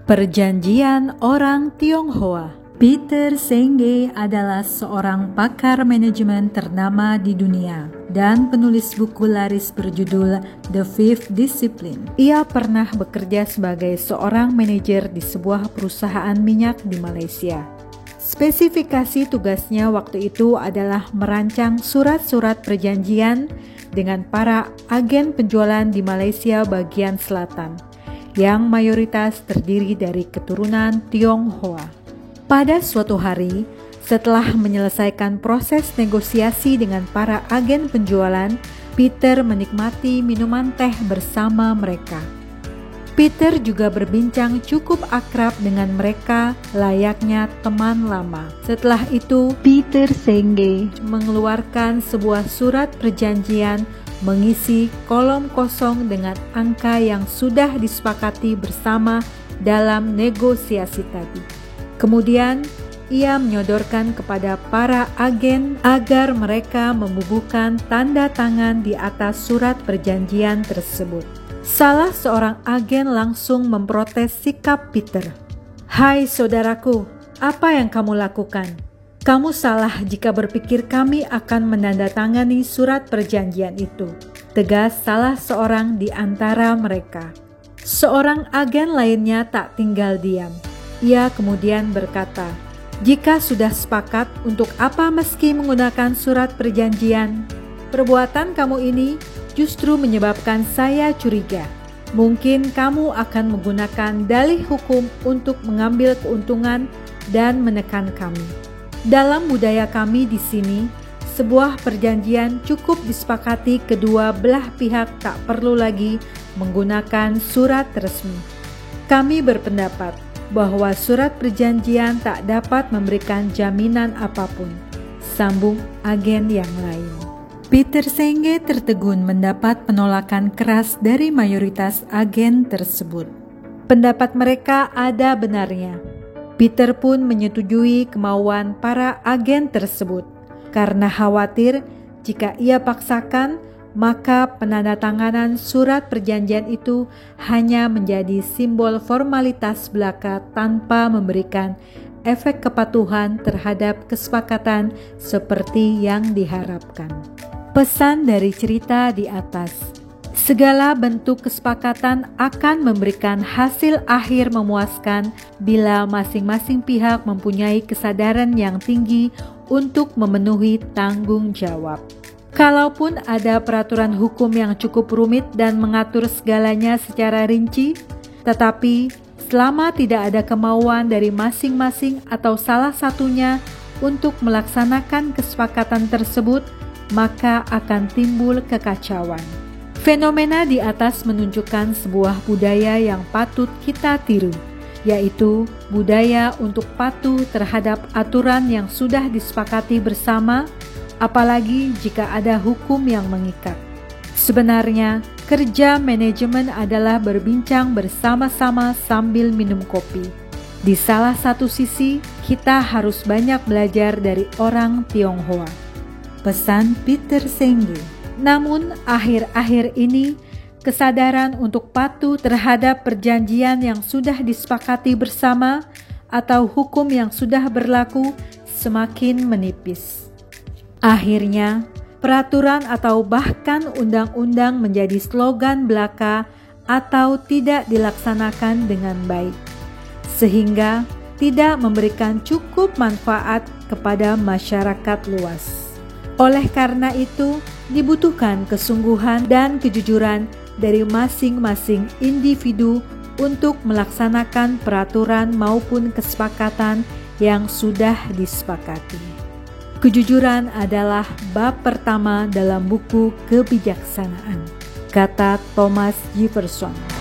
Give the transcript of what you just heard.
Perjanjian orang Tionghoa. Peter Senge adalah seorang pakar manajemen ternama di dunia dan penulis buku laris berjudul The Fifth Discipline. Ia pernah bekerja sebagai seorang manajer di sebuah perusahaan minyak di Malaysia. Spesifikasi tugasnya waktu itu adalah merancang surat-surat perjanjian dengan para agen penjualan di Malaysia bagian selatan, yang mayoritas terdiri dari keturunan Tionghoa. Pada suatu hari, setelah menyelesaikan proses negosiasi dengan para agen penjualan, Peter menikmati minuman teh bersama mereka. Peter juga berbincang cukup akrab dengan mereka layaknya teman lama. Setelah itu, Peter Senge mengeluarkan sebuah surat perjanjian mengisi kolom kosong dengan angka yang sudah disepakati bersama dalam negosiasi tadi. Kemudian, ia menyodorkan kepada para agen agar mereka membubuhkan tanda tangan di atas surat perjanjian tersebut. Salah seorang agen langsung memprotes sikap Peter. "Hai saudaraku, apa yang kamu lakukan? Kamu salah jika berpikir kami akan menandatangani surat perjanjian itu," tegas salah seorang di antara mereka. Seorang agen lainnya tak tinggal diam. Ia kemudian berkata, "Jika sudah sepakat, untuk apa meski menggunakan surat perjanjian? Perbuatan kamu ini justru menyebabkan saya curiga. Mungkin kamu akan menggunakan dalih hukum untuk mengambil keuntungan dan menekan kami. Dalam budaya kami di sini, sebuah perjanjian cukup disepakati kedua belah pihak, tak perlu lagi menggunakan surat resmi. Kami berpendapat bahwa surat perjanjian tak dapat memberikan jaminan apapun," sambung agen yang lain. Peter Senge tertegun mendapat penolakan keras dari mayoritas agen tersebut. Pendapat mereka ada benarnya. Peter pun menyetujui kemauan para agen tersebut karena khawatir jika ia paksakan, maka penandatanganan surat perjanjian itu hanya menjadi simbol formalitas belaka tanpa memberikan efek kepatuhan terhadap kesepakatan seperti yang diharapkan. Pesan dari cerita di atas: segala bentuk kesepakatan akan memberikan hasil akhir memuaskan bila masing-masing pihak mempunyai kesadaran yang tinggi untuk memenuhi tanggung jawab. Kalaupun ada peraturan hukum yang cukup rumit dan mengatur segalanya secara rinci, tetapi selama tidak ada kemauan dari masing-masing atau salah satunya untuk melaksanakan kesepakatan tersebut, maka akan timbul kekacauan. Fenomena di atas menunjukkan sebuah budaya yang patut kita tiru, yaitu budaya untuk patuh terhadap aturan yang sudah disepakati bersama, apalagi jika ada hukum yang mengikat. Sebenarnya, kerja manajemen adalah berbincang bersama-sama sambil minum kopi. Di salah satu sisi, kita harus banyak belajar dari orang Tionghoa. Pesan Peter Senge. Namun, akhir-akhir ini, kesadaran untuk patuh terhadap perjanjian yang sudah disepakati bersama atau hukum yang sudah berlaku semakin menipis. Akhirnya, peraturan atau bahkan undang-undang menjadi slogan belaka atau tidak dilaksanakan dengan baik, sehingga tidak memberikan cukup manfaat kepada masyarakat luas. Oleh karena itu, dibutuhkan kesungguhan dan kejujuran dari masing-masing individu untuk melaksanakan peraturan maupun kesepakatan yang sudah disepakati. Kejujuran adalah bab pertama dalam buku kebijaksanaan, kata Thomas Jefferson.